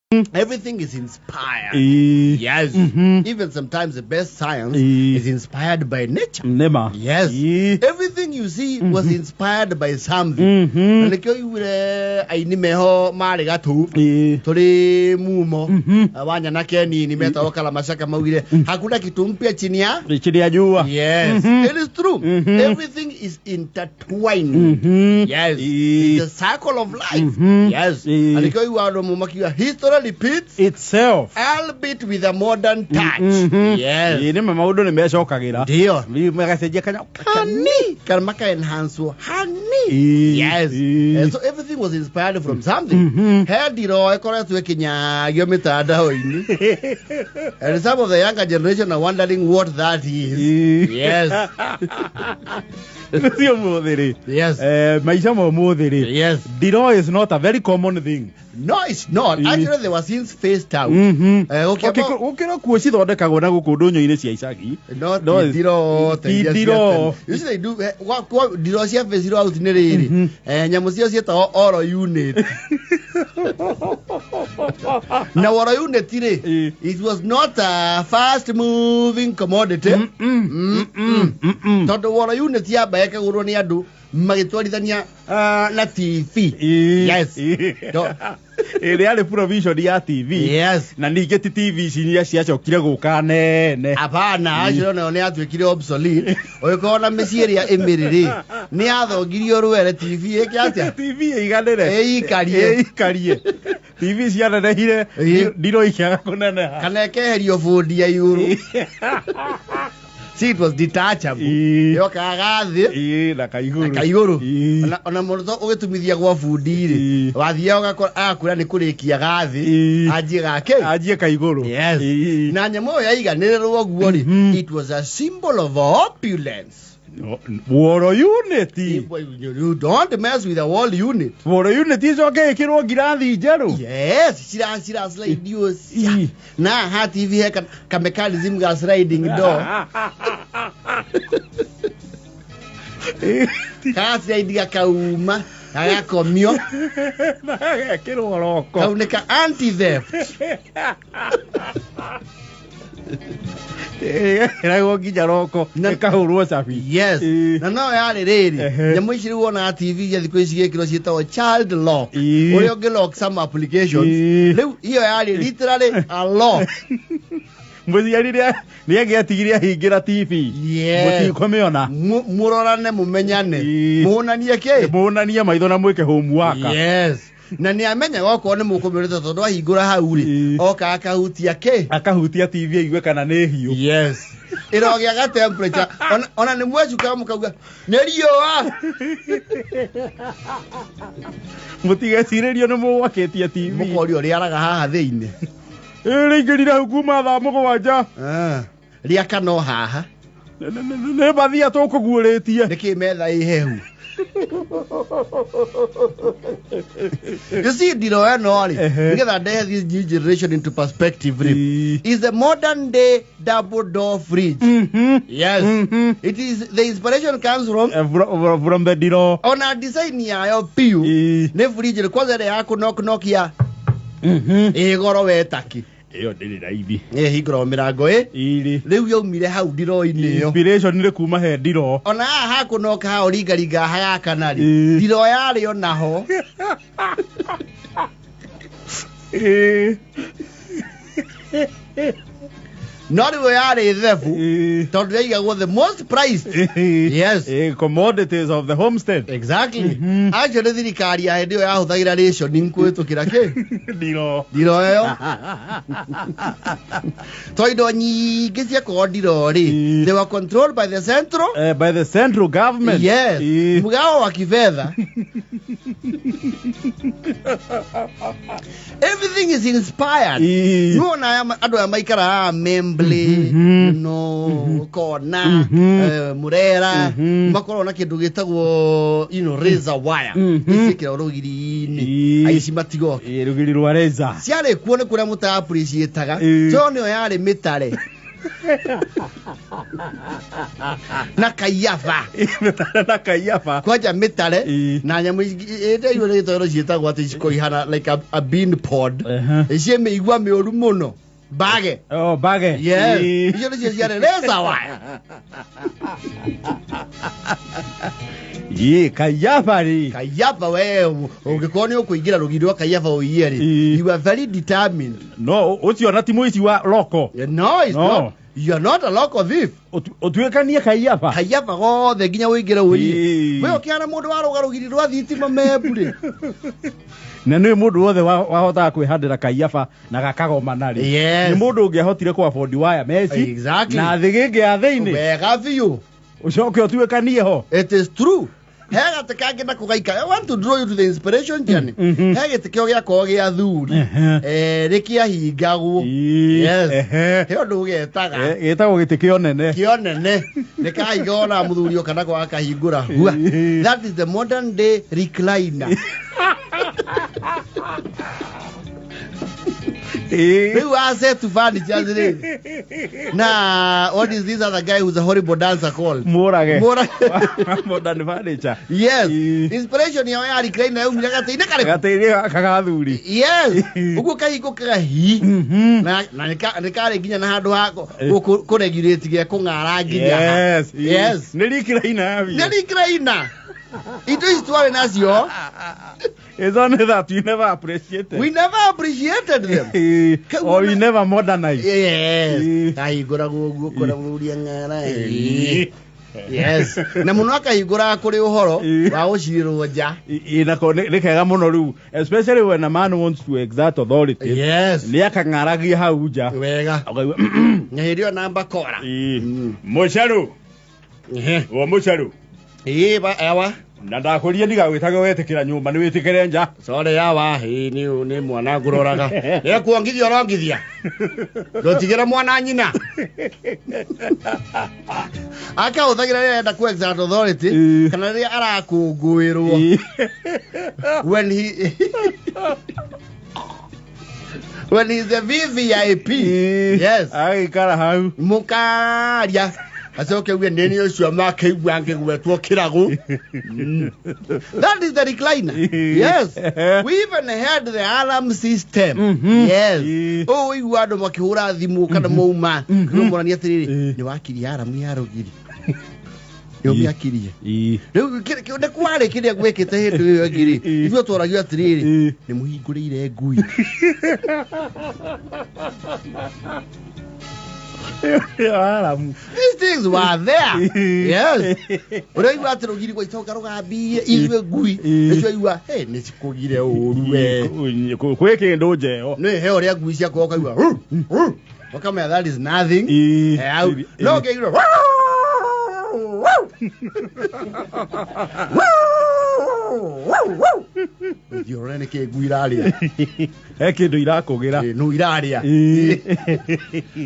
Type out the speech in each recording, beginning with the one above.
Everything is inspired. Yes. Even sometimes the best science is inspired by nature. Yes. Everything you see was inspired by something. Ainimeho marigatu tuli mumo wanya na keni nimeta wakala mashaka mawile hakuna kitu mpya chini ya jua. Yes. It is true. Everything is intertwined. Yes. It's a cycle of life. Yes. Alikoi wado mumakiwa history repeats itself, albeit with a modern touch. Yes. Ni maudo nimeshokagira. Ndio. Mekasejia kanya Karmaka enhance honey. Yes. And so everything was inspired from something. Hediro ekora tuwe kinya geometada hoini. And some of the younger generation are wondering what that is. Yes. Yes. Maisha modere. Yes. Diro is not a very common thing. No, it's not. Actually, they were since phased out. Okay, kuoshi thondeka gona guku ndunyo-ini cia icagi. No, diro. You see they do what diro cia phased out ni riri. Nyamu cio cietagwo oro unit. Now oro unit ri, it was not a fast moving commodity. Tondu oro unit ya baeka gurwo ni andu magitwarithania na TV. Yes. Ile ale provision ya TV. Yes. Na ninge TV cinya ciacokire guka nene. Apana, acio no ne atwikire obsolete. Oyikona meciria ya emiriri. Ni athogirio ruere TV ekiatia. TV iganire. Ikarie. TV ciana nehire ndiro ikiaga kunene. Kana keherio fundi ya yuru. See, it was detachable. Yo kagathi na kaiguru. Kaiguru. Ona muruto ugitumithia gwa fundi ri. Wathia ugakora akura ni kurikia gathi. Ajie kaiguru. Yes. Na nyamo ya iganirwo guo ri. It was a symbol of opulence. Woro unit. You don't mess with the wall unit. Woro unit is okay kirwo girathi njeru. Yes, shira slide yours. Na ha TV ka mechanism ga sliding door. Ka slide ga kauma, ga komio. Na kirwo roko. Kaunika anti theft. Erago gijaroko nekahurwo safi. Yes. Na no yale riri. Nyamu iciri wona TV ya thiko icige kiro cietagwo child lock. Uri onge lock some applications. Leu iyo yale literally a lock. Mbuziarire ni agiatigiria hingira TV. Yes. Mutikomeona. Murorane mumenyane. Muonanie ke? Muonanie maitho na mweke homework. Yes. Na ni amenya goko ni mukumirite tondu ahingura hau ri oka akahutia TV igwe kana ne hiu. Yes. Irogia ga temperature ona ni mwecuka mukauga ni riua mutigecirerio ni mugwaketie TV mukori uri araga haha thiini ringirira kuma thaa mugwanja ria kano haha ne bathia tukuguritie niki metha ihehu. You see, Dilo because that this new generation into perspective is the modern day double door fridge. Yes. It is the inspiration comes from the Dilo. On a design ya piu ne fridge kwanza ya knock ya igoro wetaki. Eyo ndiri raithi. Hingoro mirango riu yaumire hau ndiro-ini yo. Inspiration ni kuma he ndiro. Ona haha kunoka ha oringaringa haya kanari. Ndiro yari onaho. Not we are the tondu yaigagwo the most priced. Yes. Commodities of the homestead. Exactly. Actually thirikari ya ndio yahuthagira ration kwitukira ke ndiro yo toido nyingi cia ko ndiro ri they were controlled by the central government. Yes. Mugao wa kifedha. Everything is inspired. No na ado ya maikara no kona murera makoro na kindu gitagwo razor wire isikira rugiri-ini aici matigo rugiri rwa razor ciare kuone kuria muta appreciate-aga so nio yari mitare na kaiyafa na kaiyafa kwaja mitare na nyamu ite yure gitoro cietagwo ati ciko ihana like a bean pod icie meigua meoru muno bage bage yes icio nicio ciareresa wa kaiyafa we ungikorwo ni ukuingira rugiro kaiyafa uiye you are very determined. No ucio na ti muici wa loko. No, it's not. You are not a local thief. Otuekania kaiyafa gothe nginya uingire uiye we ukiana mundu waruga rugiri rwa thitima mebure na nĩ mũndũ wothe wahotaga kwĩhandĩra kaiyafa na gakagoma narĩ nĩ mũndũ ũngĩahotire kwa afford wire meci na thĩ gĩkĩ ya thĩinĩ wega biũ ucoke ũtuĩkanie ho. It is true. Hega tekage na kugaika. I want to draw you to the inspiration journey. Hega tekeo gya ko gya thuri. Rekia hingagwo. Yes. He ondu getaga. Getagwo gitikio nene. Kionene. Ne kaigona muthuri okana kwa akahingura. That is the modern day recliner. Who was set to furniture? Nah, what is this other guy who's a horrible dancer called? Morage. Modern furniture. Yes. Inspiration ya recliner yo mira gate ine kare. Gate kagathuri. Yes. Ugo kahigo kahi. Na nikare ginya na handu hako ku regulate ge kungara ginya. Yes. Yes. Ni recliner. Ni recliner. It is twale nacio. It's only that we never appreciated. We never appreciated them. Or we never modernized. Yes. Ahigura gugu kora muria ngara. Yes. Na muno akahigura kuri uhoro wa uciriro nja. Ina ko ne kega muno riu, especially when a man wants to exert authority. Yes. Ni akangaragia hau nja. Wega. Nyahirio namba kora. Mucharu. Wa mucharu. Ba ewa. Na ndakuria ndigagwitage wetikira nyumba ni witikire nja. Sore yawa ni mwana nguroraga. Kuongithia rongithia. Ndotigira mwana nyina. Aka uthagira enda ku exert authority kana ria arakungwirwo. When he's the VVIP. Yes. Ai kara hau. Mukaria. Asoke we neni ocio makeigwa ngegwetwo kirago. That is the recliner. Yes. We even had the alarm system. Yes. Oh, we were do makihura thimu kana mouma. Kumorania atiriri ni wakiria alarm ya rugiri. Yo miakirie. Riu ne kware kiria gwekete hindu iyo ngiri. Ithuo twaragio atiriri ni muhingurire ngui. These things were there. Yes. Ora iwa atirugiri kwa itoka rugambie itwe ngui. Nicio iwa ni cikugire uru we. Kwe kindu njeo. Ni he oria ngui cia koka iwa. Wakama that is nothing. No ke iwa. Ndiorene ke guiraria kindu irakugira no iraria.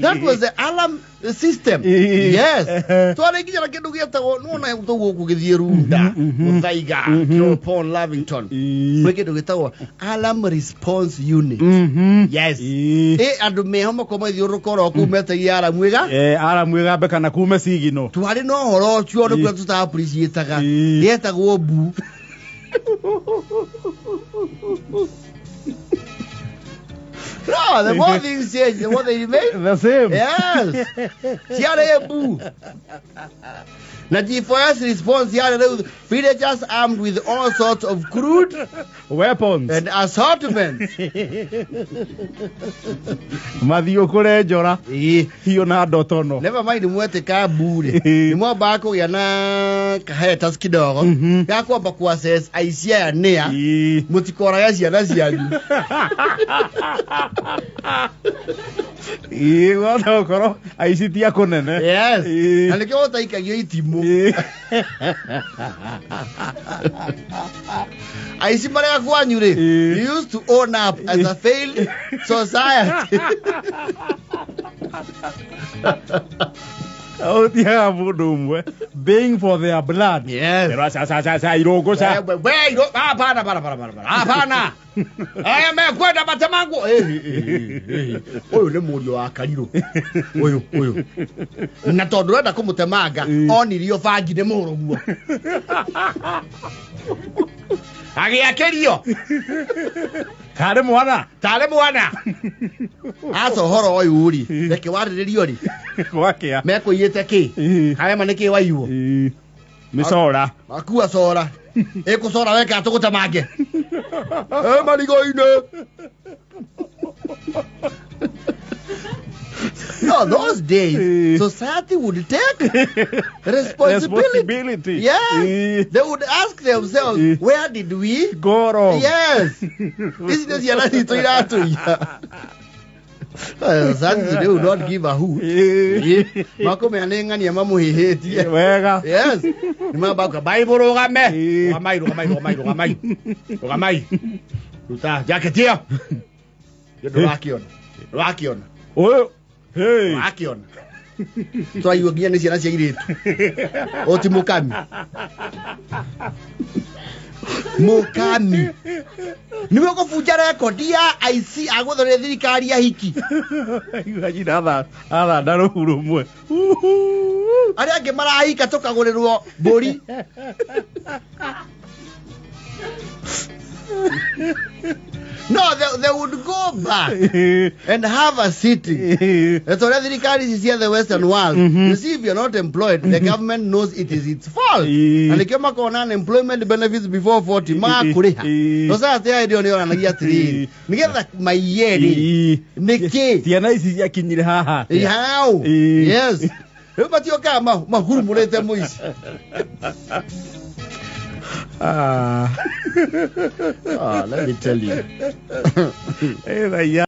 That was the alarm system. Yes. Tware nginya kindu gietagwo nona tugu kugithie runda muthaiga Pond Lavington kwe kindu gietagwo alarm response unit. Yes. Andu meho makoma thiurukoro kumete alarm mwiga alarm mwiga beka na kume sigino twari no horo cio no kwe tuta appreciate-aga yetagwo bu. No, the more things change, the more they remain the same. Yes. Siare bu. Na G4S response here villagers armed with all sorts of crude weapons and assortments. Mathio kure njora hiyo na ndotono. Never mind mwete ka bure. Ni mwa bako yana kaheta kidogo. Ya kwamba ku access aisia ya nea mutikora ya ciana cianyu. Wata okoro aisitia konene. Yes. Alikio utaikagio itimu. Aisi mara kwanyu re. You used to own up as a failed society. Otia mundu umwe being for their blood. Yes. Sasa irogo sa. Hapana. Aya mekwenda matemangu. Oyo ne murio wa Kariro. Oyo. Na tondu renda kumutemanga onirio bangi ne muruguo. Agiakerio. Tare mwana. Aso horo oyu uri. Reke wariririo ri. Gwakia. Meko yete ki. Haya maneke waiwo. Misora. Akua sora. Eko sora weka atugutemange. Marigoine. No, those days, society would take responsibility. Yeah. They would ask themselves, where did we go wrong? Yes. This is the society today would not give a hoot. Mako me anenga ni mamu hiheti. Wega. Yes. Ni mabaka Bible rogame. Rogamai. Tuta jaketia. Rakion. Oh. Hey. Rakion. So you again is yana cia Oti mukami. Niwe kufuja record ya IC agwethore thirikari ya hiki. Imagine ada ndaruru mwe. Ari ange marahika tukagurirwo mburi. No, they would go back and have a city. That's why thirikari is here in the Western world. You see, if you're not employed, the government knows it is its fault. And they came back on unemployment benefits before 40. Ma kuriha. So sasa tia ndio ndio anagia 3. Nigetha mayeri. Niki. Tiana isi yakinyire haha. How? Yes. But you kama mahuru murete muici. Let me tell you.